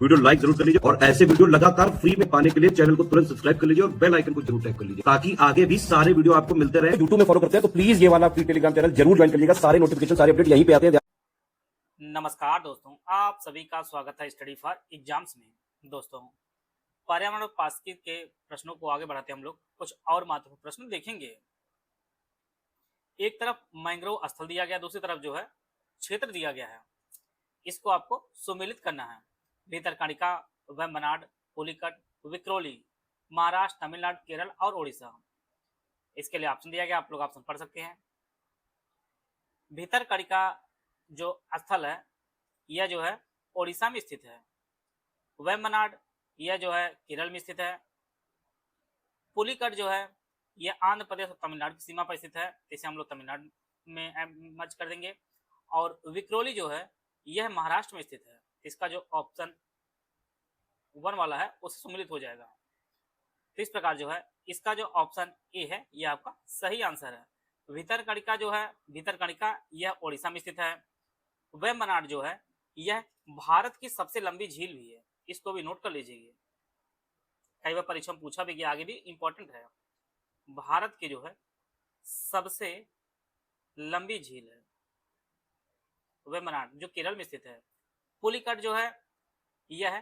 Video like जरूर कर लीजिए और ऐसे वीडियो लगातार फ्री में पाने के लिए चैनल को तुरंत सब्सक्राइब कर लीजिए और बेल आइकन को जरूर टैप कर लीजिए ताकि आगे भी सारे वीडियो आपको मिलते रहे। यूट्यूब में फॉलो करते हैं तो प्लीज ये वाला फ्री टेलीग्राम चैनल जरूर ज्वाइन कर लीजिएगा। सारे नोटिफिकेशन सारे अपडेट यहीं पे आते हैं। नमस्कार दोस्तों, आप सभी का स्वागत है स्टडी फॉर एग्जाम्स में। दोस्तों, पर्यावरण और पारिस्थितिकी के प्रश्नों को आगे बढ़ाते हम लोग कुछ और महत्वपूर्ण प्रश्न देखेंगे। एक तरफ मैंग्रोव स्थल दिया गया, दूसरी तरफ जो है क्षेत्र दिया गया है। इसको आपको सुमेलित करना है। भितरकणिका, वेम्बनाड, पुलिकट, विक्रोली, महाराष्ट्र, तमिलनाडु, केरल और उड़ीसा। इसके लिए ऑप्शन दिया गया, आप लोग ऑप्शन पढ़ सकते हैं। भितरकणिका जो स्थल है यह जो है ओडिशा में स्थित है। वेम्बनाड यह जो है केरल में स्थित है। पुलिकट जो है यह आंध्र प्रदेश और तमिलनाडु की सीमा पर स्थित है, इसे हम लोग तमिलनाडु में मर्ज कर देंगे। और विक्रोली जो है यह महाराष्ट्र में स्थित है। इसका जो ऑप्शन 1 वाला है उससे सम्मिलित हो जाएगा। तो इस प्रकार जो है इसका जो ऑप्शन ए है यह आपका सही आंसर है। भितरकणिका जो है भितरकणिका यह ओडिशा में स्थित है। वेम्बनाड जो है यह भारत की सबसे लंबी झील भी है, इसको भी नोट कर लीजिए। कई बार परीक्षा में पूछा भी गया, आगे भी इंपॉर्टेंट है। भारत की जो है सबसे लंबी झील है वेम्बनाड, जो केरल में स्थित है। पुलिकट जो है यह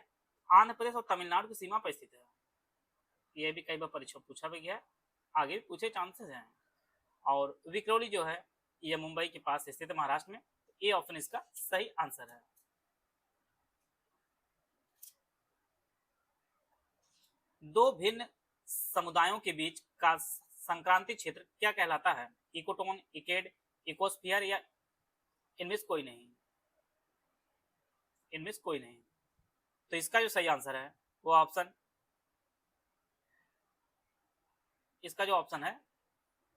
आंध्र प्रदेश और तमिलनाडु की सीमा पर स्थित है। यह भी कई बार परीक्षा में पूछा भी गया, आगे भी पूछे चांसेस हैं। और विक्रोली जो है यह मुंबई के पास स्थित है, महाराष्ट्र में। ये ऑप्शन इसका सही आंसर है। दो भिन्न समुदायों के बीच का संक्रांति क्षेत्र क्या कहलाता है? इकोटोन, इकेड, इकोस्फीयर या इनमें से कोई नहीं? इनमें से कोई नहीं। तो इसका जो सही आंसर है वो ऑप्शन, इसका जो ऑप्शन है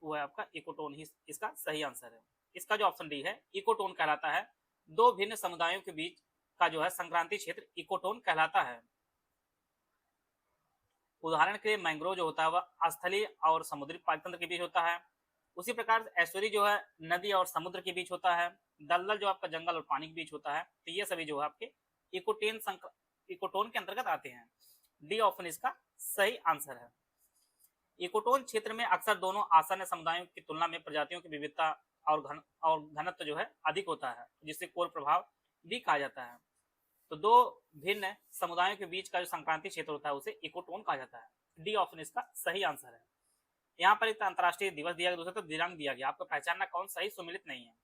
वो है आपका इकोटोन ही इसका सही आंसर है। इसका जो ऑप्शन डी है इकोटोन कहलाता है। दो भिन्न समुदायों के बीच का जो है संक्रांति क्षेत्र इकोटोन कहलाता है। उदाहरण के लिए मैंग्रोव जो होता है वह स्थलीय और समुद्री पारितंत्र के बीच होता है। उसी प्रकार एस्टुअरी जो है नदी और समुद्र के बीच होता है। दलदल जो आपका जंगल और पानी के बीच होता है। तो ये सभी जो है आपके इकोटोन के अंतर्गत आते हैं। डी ऑप्शन इसका सही आंसर है। इकोटोन क्षेत्र में अक्सर दोनों आसन्न समुदायों की तुलना में प्रजातियों की विविधता और घनत्व जो है अधिक होता है, जिससे कोर प्रभाव भी कहा जाता है। तो दो भिन्न समुदायों के बीच का जो संक्रांति क्षेत्र होता है उसे इकोटोन कहा जाता है। डी ऑप्शन इसका सही आंसर है। यहाँ पर एक अंतर्राष्ट्रीय दिवस दिया गया, दूसरा तो दिनांक दिया गया। आपको पहचानना कौन सही सम्मिलित नहीं है।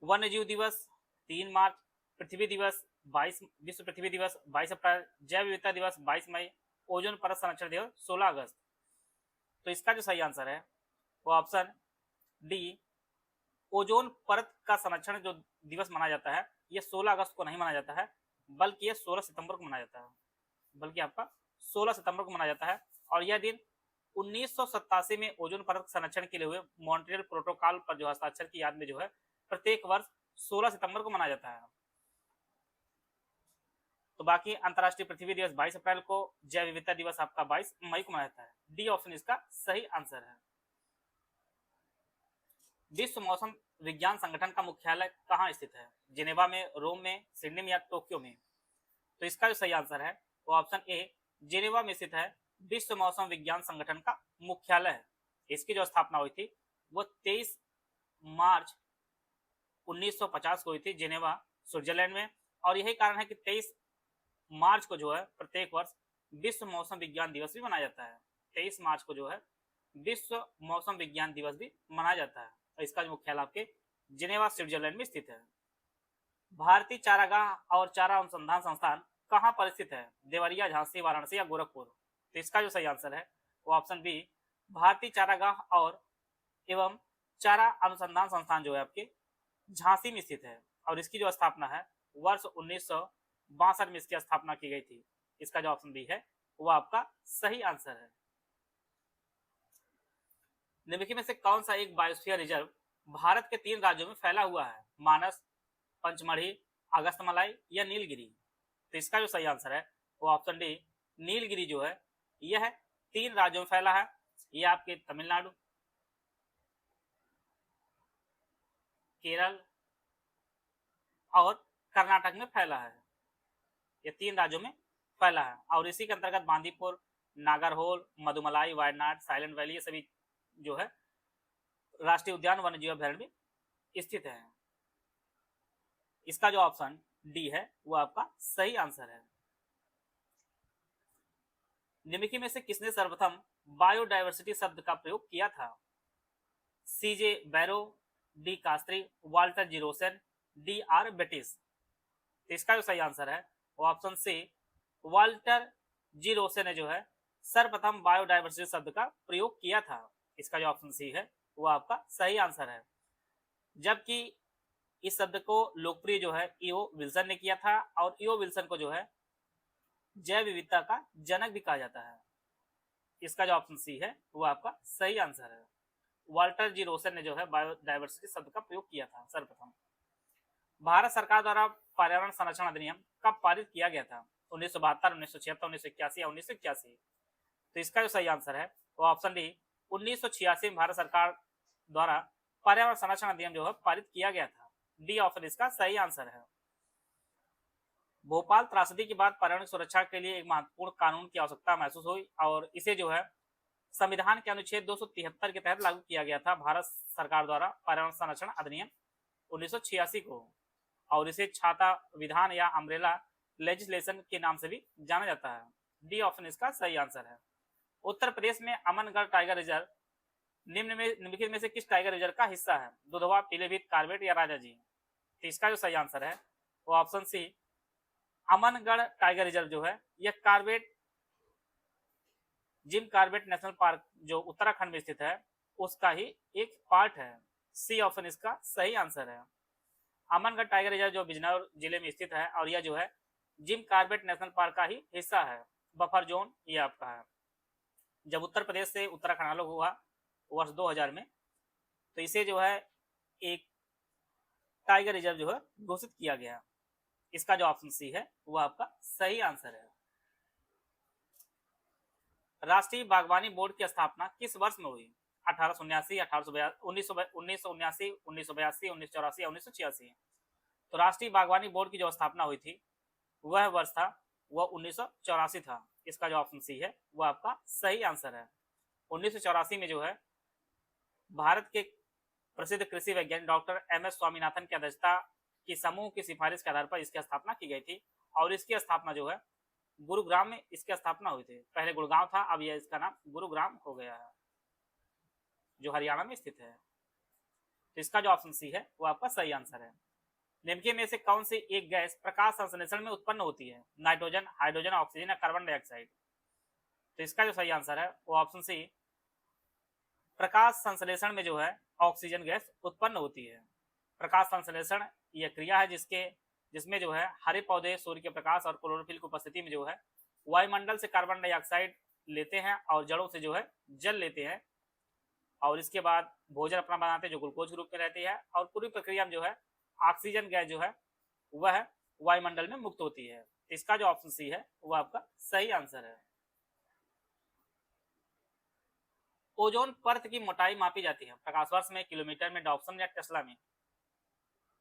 वन्य जीव दिवस 3 मार्च, पृथ्वी दिवस 22, विश्व पृथ्वी दिवस 22 अप्रैल, जैव विविधता दिवस 22 मई, ओजोन परत संरक्षण दिवस 16 अगस्त। तो इसका जो सही आंसर है वो ऑप्शन डी, ओजोन परत का संरक्षण जो दिवस मनाया जाता है यह 16 अगस्त को नहीं मनाया जाता है, बल्कि यह 16 सितंबर को मनाया जाता है। बल्कि आपका 16 सितंबर को मनाया जाता है। और यह दिन 1987 में ओजोन परत संरक्षण के लिए हुए मॉन्ट्रियल प्रोटोकॉल पर जो हस्ताक्षर की याद में जो है प्रत्येक वर्ष 16 सितंबर को मनाया जाता है। तो बाकी अंतर्राष्ट्रीय पृथ्वी दिवस 22 अप्रैल को, जैव विविधता दिवस आपका 22 मई को मनाया जाता है। डी ऑप्शन इसका सही आंसर है। विश्व मौसम विज्ञान संगठन का मुख्यालय कहाँ स्थित है? जिनेवा में, रोम में, सिडनी में या टोक्यो में? तो इसका जो सही आंसर है वो ऑप्शन ए, जिनेवा में स्थित है। विश्व मौसम विज्ञान संगठन का मुख्यालय है। इसकी जो स्थापना हुई थी वो 23 मार्च 1950 को हुई थी, जिनेवा स्विट्जरलैंड में। और यही कारण है कि 23 मार्च को जो है प्रत्येक वर्ष विश्व मौसम विज्ञान दिवस भी मनाया जाता है। 23 मार्च को जो है विश्व मौसम विज्ञान दिवस भी मनाया जाता है। और इसका जो मुख्यालय आपके जिनेवा स्विट्जरलैंड में स्थित है। भारतीय चारागाह और चारा अनुसंधान संस्थान कहाँ पर स्थित है? देवरिया, झांसी, वाराणसी या गोरखपुर? तो इसका जो सही आंसर है वो ऑप्शन बी, भारतीय चारागाह और एवं चारा अनुसंधान संस्थान जो है आपके झांसी में स्थित है। और इसकी जो स्थापना है वर्ष 1962 में इसकी स्थापना की गई थी। इसका जो ऑप्शन बी है वो आपका सही आंसर है। निम्नलिखित में से कौन सा एक बायोस्फीयर रिजर्व भारत के 3 राज्यों में फैला हुआ है? मानस, पंचमढ़ी, अगस्तमलाई या नीलगिरी? तो इसका जो सही आंसर है वो ऑप्शन डी, नीलगिरी जो है यह 3 राज्यों में फैला है। यह आपके तमिलनाडु, केरल और कर्नाटक में फैला है। ये 3 राज्यों में फैला है और इसी के अंतर्गत बांदीपुर, नागरहोल, मधुमलाई, वायनाड, साइलेंट वैली ये सभी जो है राष्ट्रीय उद्यान वन्य जीव अभयारण्य में स्थित है। इसका जो ऑप्शन डी है वो आपका सही आंसर है। निम्नलिखित में से किसने सर्वप्रथम बायोडायवर्सिटी शब्द का प्रयोग किया था? CJ Barrow, di Castri, Walter G Rosen, D R बेटिस। तो इसका जो सही आंसर है वो ऑप्शन सी वाल्टर जीरोसन ने जो है सर्वप्रथम बायोडायवर्सिटी शब्द का प्रयोग किया था। इसका जो ऑप्शन सी है वो आपका सही आंसर है। जबकि इस शब्द को लोकप्रिय जो है ईओ विल्सन ने किया था और ईओ विल्सन को जो है जैव विविधता का जनक भी कहा जाता है। इसका जो ऑप्शन सी है वो आपका सही आंसर है। वाल्टर जी रोसन ने जो है बायोडायवर्सिटी शब्द का प्रयोग किया था सर्वप्रथम। भारत सरकार द्वारा पर्यावरण संरक्षण अधिनियम कब पारित किया गया था? 1972, 1976, 1981 या 1981। तो इसका जो सही आंसर है वो ऑप्शन डी 1986 में भारत सरकार द्वारा पर्यावरण संरक्षण अधिनियम जो है पारित किया गया था। डी ऑप्शन इसका सही आंसर है। भोपाल त्रासदी के बाद पर्यावरण सुरक्षा के लिए एक महत्वपूर्ण कानून की आवश्यकता महसूस हुई और इसे जो है संविधान के अनुच्छेद 273 के तहत लागू किया गया था भारत सरकार द्वारा पर्यावरण संरक्षण अधिनियम 1986 को, और इसे छाता विधान या अम्ब्रेला लेजिस्लेशन के नाम से भी जाना जाता है। डी ऑप्शन इसका सही आंसर है। उत्तर प्रदेश में अमनगढ़ टाइगर रिजर्व निम्नलिखित में से किस टाइगर रिजर्व का हिस्सा है? दुधवा, पीलीभीत, कार्बेट या राजाजी। तो इसका जो सही आंसर है वो option C Amangarh tiger reserve जो है यह Corbett Jim Corbett national park जो उत्तराखंड में स्थित है उसका ही एक पार्ट है। सी ऑप्शन इसका सही आंसर है। अमनगढ़ टाइगर रिजर्व जो बिजनौर जिले में स्थित है और यह जो है जिम कार्बेट नेशनल पार्क का ही हिस्सा है। बफर जोन ये आपका है। जब उत्तर प्रदेश से उत्तराखंड अलग हुआ वर्ष 2000 में तो इसे जो है एक टाइगर रिजर्व जो है घोषित किया गया। इसका जो ऑप्शन सी है वो आपका सही आंसर है। राष्ट्रीय बागवानी बोर्ड की स्थापना किस वर्ष में हुई? 1879, 1979, 1982, 1984 या 1986। तो राष्ट्रीय बागवानी बोर्ड की जो स्थापना हुई थी वह वर्ष था वह 1984 था। इसका जो ऑप्शन सी है वो आपका सही आंसर है। 1984 में जो है भारत के प्रसिद्ध कृषि वैज्ञानिक डॉक्टर एम.एस. स्वामीनाथन की अध्यक्षता की समूह की सिफारिश के आधार पर इसकी स्थापना की गई थी और इसकी स्थापना जो है गुरुग्राम में इसकी स्थापना हुई थी। पहले गुड़गांव था, अब यह इसका नाम गुरुग्राम हो गया है जो हरियाणा में स्थित है। तो इसका जो ऑप्शन सी है वो आपका सही आंसर है। निम्नलिखित में से कौन सी एक गैस प्रकाश संश्लेषण में उत्पन्न होती है? नाइट्रोजन, हाइड्रोजन, ऑक्सीजन या कार्बन डाइऑक्साइड। तो इसका जो सही आंसर है वो ऑप्शन सी प्रकाश संश्लेषण में जो है ऑक्सीजन गैस उत्पन्न होती है। प्रकाश संश्लेषण यह क्रिया है जिसमें जो है हरे पौधे सूर्य के प्रकाश और क्लोरोफिल की उपस्थिति में जो है वायुमंडल से कार्बन डाइऑक्साइड लेते हैं और जड़ों से जो है जल लेते हैं और इसके बाद भोजन अपना बनाते हैं जो ग्लूकोज के रूप में रहती है और पूरी प्रक्रिया में जो है ऑक्सीजन गैस जो है वह वायुमंडल में मुक्त होती है। इसका जो ऑप्शन सी है वो आपका सही आंसर है। ओजोन परत की मोटाई मापी जाती है प्रकाश वर्ष में, किलोमीटर में, डॉप्सन या टेस्ला में।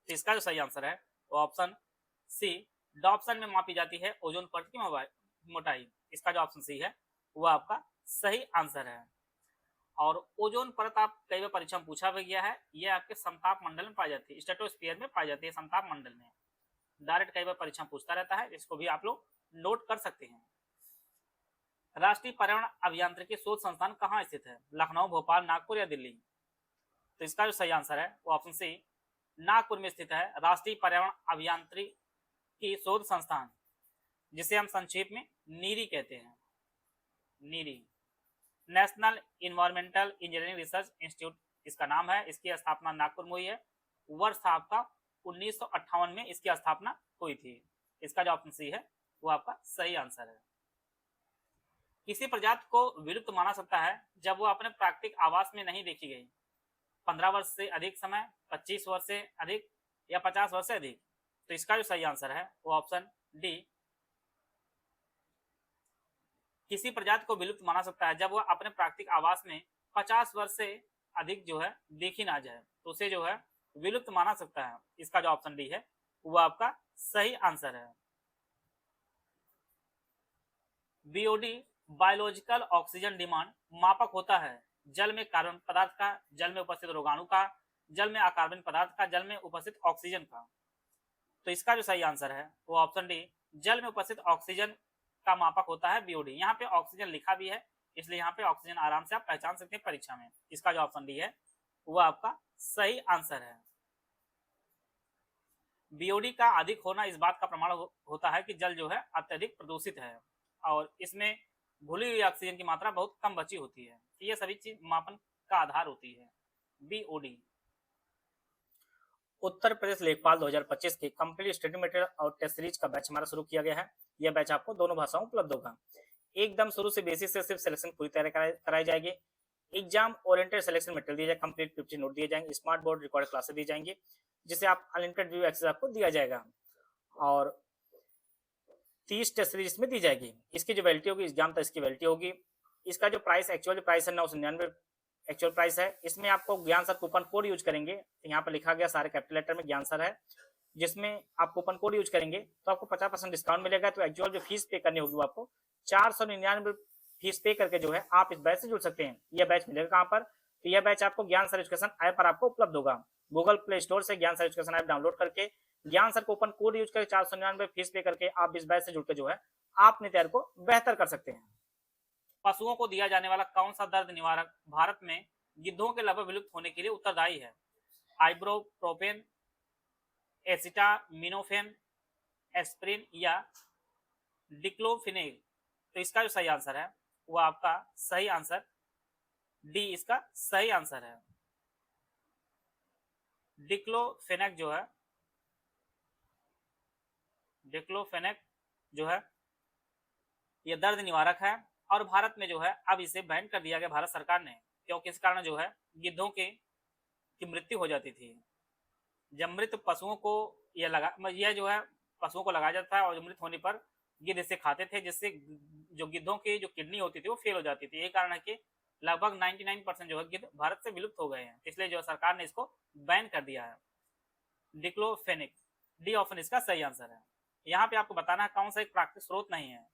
तो इसका जो सही आंसर है वो ऑप्शन सी डॉप्सन में मापी जाती है ओजोन परत की मोटाई। इसका जो ऑप्शन सी है वो आपका सही आंसर है। और ओजोन परत आप कई बार परीक्षा में पूछा भी गया है, यह आपके समताप मंडल में पाई जाती है, स्ट्रेटोस्फीयर में पाई जाती है, समताप मंडल में। डायरेक्ट कई बार परीक्षा में पूछता रहता है, इसको भी आप लोग नोट कर सकते हैं। राष्ट्रीय पर्यावरण अभियांत्रिकी शोध संस्थान कहाँ स्थित है? लखनऊ, भोपाल, नागपुर या दिल्ली। तो इसका जो सही आंसर है वो ऑप्शन सी नागपुर में स्थित है राष्ट्रीय पर्यावरण अभियांत्रिकी शोध संस्थान, जिसे हम संक्षेप में नीरी कहते हैं। NEERI National Environmental Engineering Research Institute इसका नाम है। इसकी स्थापना नागपुर में हुई है। वर्ष था आपका 1958 में इसकी स्थापना हुई थी। इसका जो ऑप्शन सी है वो आपका सही आंसर है। किसी प्रजाति को विलुप्त माना सकता है जब वो अपने प्राकृतिक आवास में नहीं देखी गई? 15 वर्ष से अधिक समय, 25 वर्ष से अधिक या 50 वर्ष से अधिक। तो इसका जो सही आंसर है वो ऑप्शन डी किसी प्रजाति को विलुप्त माना सकता है जब वह अपने प्राकृतिक आवास में 50 वर्ष से अधिक जो है देखी ना जाए तो उसे जो है विलुप्त माना सकता है। इसका जो ऑप्शन डी है वो आपका सही आंसर है। बीओडी बायोलॉजिकल ऑक्सीजन डिमांड मापक होता है जल में कार्बन पदार्थ का, जल में उपस्थित रोगाणु का, जल में अकार्बनिक पदार्थ का, जल में उपस्थित ऑक्सीजन का। तो इसका जो सही आंसर है वो ऑप्शन डी, जल में उपस्थित ऑक्सीजन का मापक होता है बीओडी। यहाँ पे ऑक्सीजन लिखा भी है, इसलिए यहाँ पे ऑक्सीजन आराम से आप पहचान सकते हैं परीक्षा में। इसका जो ऑप्शन डी है वो आपका सही आंसर है। बीओडी का अधिक होना इस बात का प्रमाण होता है कि जल जो है अत्यधिक प्रदूषित है और इसमें घुली हुई ऑक्सीजन की मात्रा बहुत कम बची होती है। ये सभी चीज मापन का आधार होती है बीओडी। उत्तर प्रदेश लेखपाल 2025 के कंप्लीट स्टडी मटेरियल और टेस्ट सीरीज का बैच हमारा शुरू किया गया है। यह बैच आपको दोनों भाषाओं में उपलब्ध होगा। एकदम शुरू से बेसिक से सिर्फ सिलेक्शन पूरी तरह कराई जाएगी। एग्जाम ओरिएंटेड सिलेक्शन मटेरियल दिया जाएगा, कंप्लीट 50 नोट दिए जाएंगे, स्मार्ट बोर्ड रिकॉर्ड क्लासेस दी जाएंगी जिसे आप अनलिमिटेड व्यू एक्सेस आपको दिया जाएगा और 30 टेस्ट सीरीज में दी जाएगी। इसकी जो वैलिडिटी होगी एग्जाम तक इसकी वैलिडिटी होगी। इसका जो प्राइस एक्चुअल प्राइस है 999 एक्चुअल प्राइस है। इसमें आपको ज्ञान सर कूपन कोड यूज करेंगे, यहाँ पर लिखा गया सारे कैपिटल लेटर में ज्ञान सर है, जिसमें आप कूपन कोड यूज करेंगे तो आपको 50% डिस्काउंट मिलेगा। तो एक्चुअल जो फीस पे करनी होगी वो आपको 499 फीस पे करके जो है आप इस बैच से जुड़ सकते हैं। यह बैच मिलेगा कहाँ पर? तो यह बैच आपको ज्ञान सर एजुकेशन ऐप पर आपको उपलब्ध होगा। गूगल प्ले स्टोर से ज्ञान सर एजुकेशन ऐप डाउनलोड करके ज्ञान सर कूपन कोड यूज करके 499 फीस पे करके आप इस बैच से जुड़कर जो है आप अपनी तैयारी को बेहतर कर सकते हैं। पशुओं को दिया जाने वाला कौन सा दर्द निवारक भारत में गिद्धों के लगभग विलुप्त होने के लिए उत्तरदायी है? आइब्रोप्रोपेन, एसिटामिनोफेन, एस्प्रिन या डिक्लोफिनेक? तो इसका जो सही आंसर है वो आपका सही आंसर डी इसका सही आंसर है। डिक्लोफेनेक जो है ये दर्द निवारक है और भारत में जो है अब इसे बैन कर दिया गया भारत सरकार ने, क्योंकि इस कारण जो है गिद्धों की मृत्यु हो जाती थी। जब मृत पशुओं को यह जो है पशुओं को लगाया जाता है और मृत होने पर गिद्ध इसे खाते थे, जिससे जो गिद्धों की जो किडनी होती थी वो फेल हो जाती थी। यही कारण है कि लगभग 99% जो है गिद्ध भारत से विलुप्त हो गए हैं, इसलिए जो सरकार ने इसको बैन कर दिया है। डिक्लोफेनेक, डी ऑप्शन इसका सही आंसर है। यहाँ पे आपको बताना है कौन सा एक प्राकृतिक स्रोत नहीं है,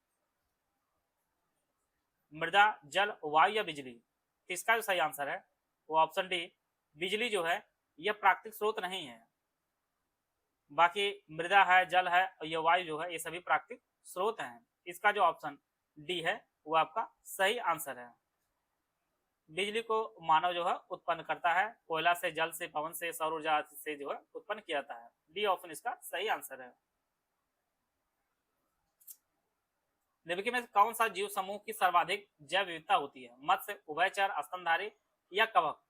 मृदा, जल, वायु या बिजली? तो इसका जो सही आंसर है वो ऑप्शन डी, बिजली जो है यह प्राकृतिक स्रोत नहीं है। बाकी मृदा है, जल है और यह वायु जो है ये सभी प्राकृतिक स्रोत हैं। इसका जो ऑप्शन डी है वो आपका सही आंसर है। बिजली को मानव जो है उत्पन्न करता है, कोयला से, जल से, पवन से, सौर ऊर्जा से जो है उत्पन्न किया जाता है। डी ऑप्शन इसका सही आंसर है। निम्नलिखित में कौन सा जीव समूह की सर्वाधिक जैव विविधता होती है? मत्स्य, उभयचर, स्तनधारी या कवक?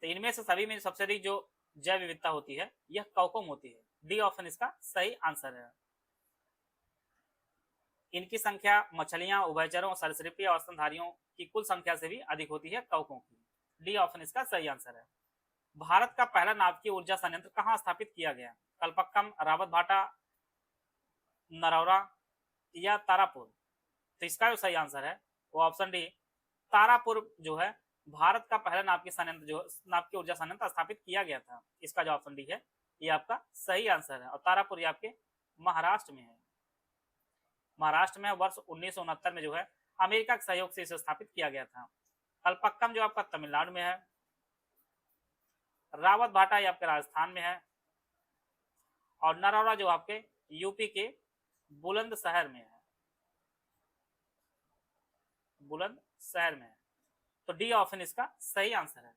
तो इनमें से सभी में सबसे अधिक जो जैव विविधता होती है यह कवकों में होती है। डी ऑप्शन इसका सही आंसर है। इनकी संख्या मछलियां, उभयचरों, सरीसृप और स्तनधारियों की कुल संख्या से भी अधिक होती है कवकों की। डी ऑप्शन इसका सही आंसर है। भारत का पहला नाभिकीय ऊर्जा संयंत्र कहाँ स्थापित किया गया? कलपक्कम, रावत भाटा, नरौरा या तारापुर? तो इसका जो सही आंसर है वो ऑप्शन डी, तारापुर जो है भारत का पहला नाभिकीय ऊर्जा संयंत्र स्थापित किया गया था। इसका जो ऑप्शन डी है ये आपका सही आंसर है और तारापुर ये आपके महाराष्ट्र में है। महाराष्ट्र में वर्ष 1969 में जो है अमेरिका के सहयोग से इसे स्थापित किया गया था। कलपक्कम जो आपका तमिलनाडु में है, रावत भाटा ये आपके राजस्थान में है और नरौरा जो आपके यूपी के बुलंदशहर में है। बुलंदशहर में है। तो डी ऑप्शन इसका सही आंसर है।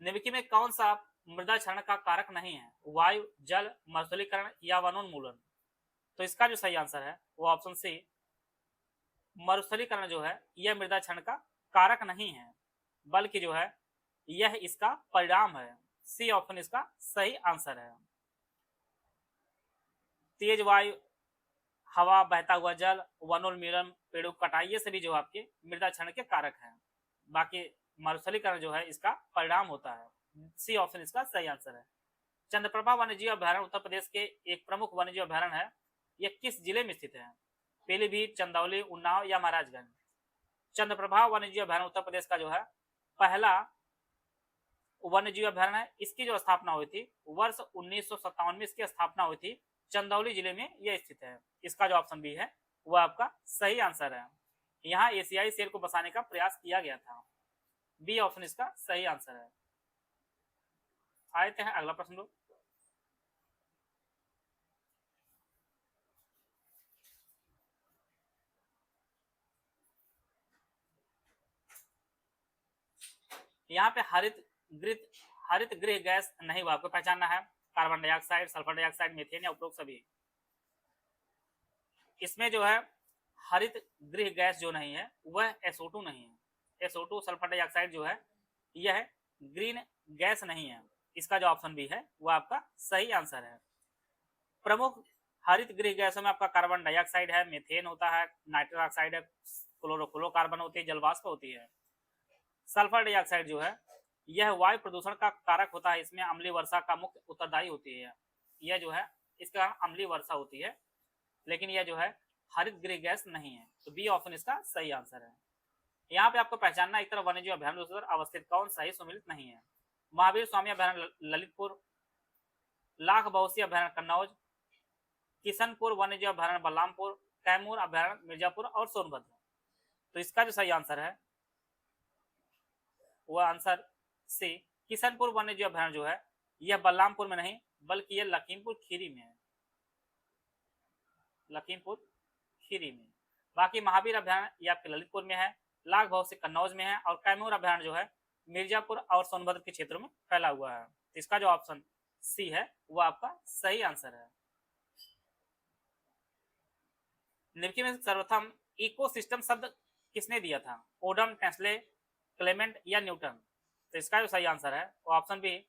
निम्नलिखित में कौन सा मृदा क्षरण का कारक नहीं है? वायु, जल, मरुस्थलीकरण या वनोन्मूलन? तो इसका जो सही आंसर है वो ऑप्शन सी, मरुस्थलीकरण जो है यह मृदा क्षरण का कारक नहीं है, बल्कि जो है यह इसका परिणाम है। सी ऑप्शन इसका सही आंसर है। तेज वायु, हवा, बहता हुआ जल, वनोन्मूलन, पेड़ों की कटाई ये सभी जो आपके मृदा क्षरण के कारक हैं। बाकी मरुस्थलीकरण जो है इसका परिणाम होता है। सी ऑप्शन इसका सही आंसर है। चंद्रप्रभा वन्यजीव अभ्यारण्य उत्तर प्रदेश के एक प्रमुख वन्यजीव अभ्यारण्य है। यह किस जिले में स्थित है? पीलीभीत, चंदौली, उन्नाव या महाराजगंज? चंद्रप्रभा वन्यजीव अभ्यारण्य उत्तर प्रदेश का जो है पहला वन्यजीव अभ्यारण्य है। इसकी जो स्थापना हुई थी वर्ष 1957 में इसकी स्थापना हुई थी चंदौली जिले में यह स्थित है। इसका जो ऑप्शन बी है वह आपका सही आंसर है। यहाँ एशियाई शेर को बसाने का प्रयास किया गया था। बी ऑप्शन इसका सही आंसर है। आते हैं अगला प्रश्न लोग। यहाँ पे हरित गृह गैस नहीं, वो आपको पहचानना है। Carbon dioxide, sulphur dioxide, methane या उपरोक्त सभी। इसमें जो है हरित गृह गैस जो नहीं है वह SO2 नहीं है। SO2 सल्फर डाइऑक्साइड जो है यह ग्रीन गैस नहीं है। इसका जो ऑप्शन बी है वह आपका सही आंसर है। प्रमुख हरित गृह गैसों में आपका कार्बन डाइऑक्साइड है, मीथेन होता है, नाइट्रस ऑक्साइड है, क्लोरोफ्लोरोकार्बन होती है, जलवाष्प होती है। सल्फर डाइऑक्साइड जो है यह वायु प्रदूषण का कारक होता है। इसमें अम्लीय वर्षा का मुख्य उत्तरदायी होती है। यह जो है इसका अम्लीय वर्षा होती है, लेकिन यह जो है हरित गृह गैस नहीं है। तो बी ऑप्शन इसका सही आंसर है। यहाँ पे आपको पहचानना, एक तरफ वन्यजीव अभयारण्य, दूसरी तरफ अवस्थित कौन सही सुमिलित नहीं है। महावीर स्वामी अभयारण्य ललितपुर, लाख बहुसी अभयारण्य कन्नौज, किशनपुर वन्यजीव अभयारण्य बलरामपुर, कैमूर अभयारण्य मिर्जापुर और सोनभद्र। तो इसका जो सही आंसर है वह आंसर सी, किशनपुर वन्यजीव अभयारण्य जो है यह बलरामपुर में नहीं बल्कि यह लखीमपुर खीरी में है। लखीमपुर खीरी में। बाकी महावीर अभयारण्य ये आपके ललितपुर में है, लाख बहुसी कन्नौज में है और कैमूर अभयारण्य जो है मिर्जापुर और सोनभद्र के क्षेत्रों में फैला हुआ है। तो इसका जो ऑप्शन सी है वो आपका सही आंसर है। निम्नलिखित में सर्वप्रथम इकोसिस्टम शब्द किसने दिया था? ओडम, टेस्ले, क्लेमेंट या न्यूटन? तो इसका जो सही आंसर है वो ऑप्शन बी,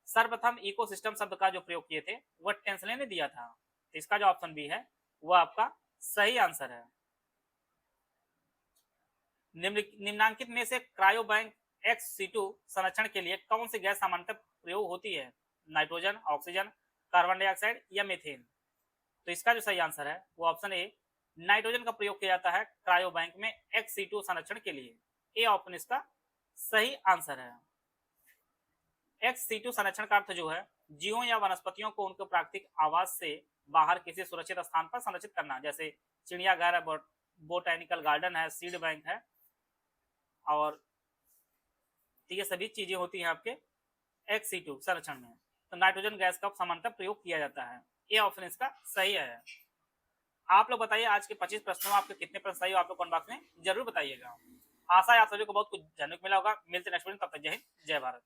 सर्वप्रथम इकोसिस्टम शब्द का जो प्रयोग किए थे वह टेस्ले ने दिया था। तो इसका जो ऑप्शन बी है वह आपका सही आंसर है। निम्नांकित में से क्रायोबैंक XC2 संरक्षण के लिए कौन सी गैस सामान्यतः प्रयोग होती है? नाइट्रोजन, ऑक्सीजन, कार्बन डाइऑक्साइड या मीथेन? तो इसका जो सही आंसर है वो ऑप्शन ए, नाइट्रोजन का प्रयोग किया जाता है क्रायोबैंक में XC2 संरक्षण के लिए। ए ऑप्शन इसका सही आंसर है। XC2 संरक्षण का अर्थ जो है जीवों या वनस्पतियों को उनके प्राकृतिक आवास से बाहर किसी सुरक्षित स्थान पर संरक्षित करना, जैसे चिड़ियाघर है, बोटैनिकल गार्डन है, सीड बैंक है, और ये सभी चीजें होती हैं आपके XC2 संरक्षण में। तो नाइट्रोजन गैस का सामान्यतः प्रयोग किया जाता है। ये ऑप्शन इसका सही है। आप लोग बताइए आज के 25 प्रश्नों में आपके कितने प्रश्न सही हो, आप लोग कमेंट बॉक्स में जरूर बताइएगा। आशा है आप सभी को बहुत कुछ जानने को मिला होगा। मिलते नेक्स्ट वीडियो, तब तक जय हिंद, जय भारत।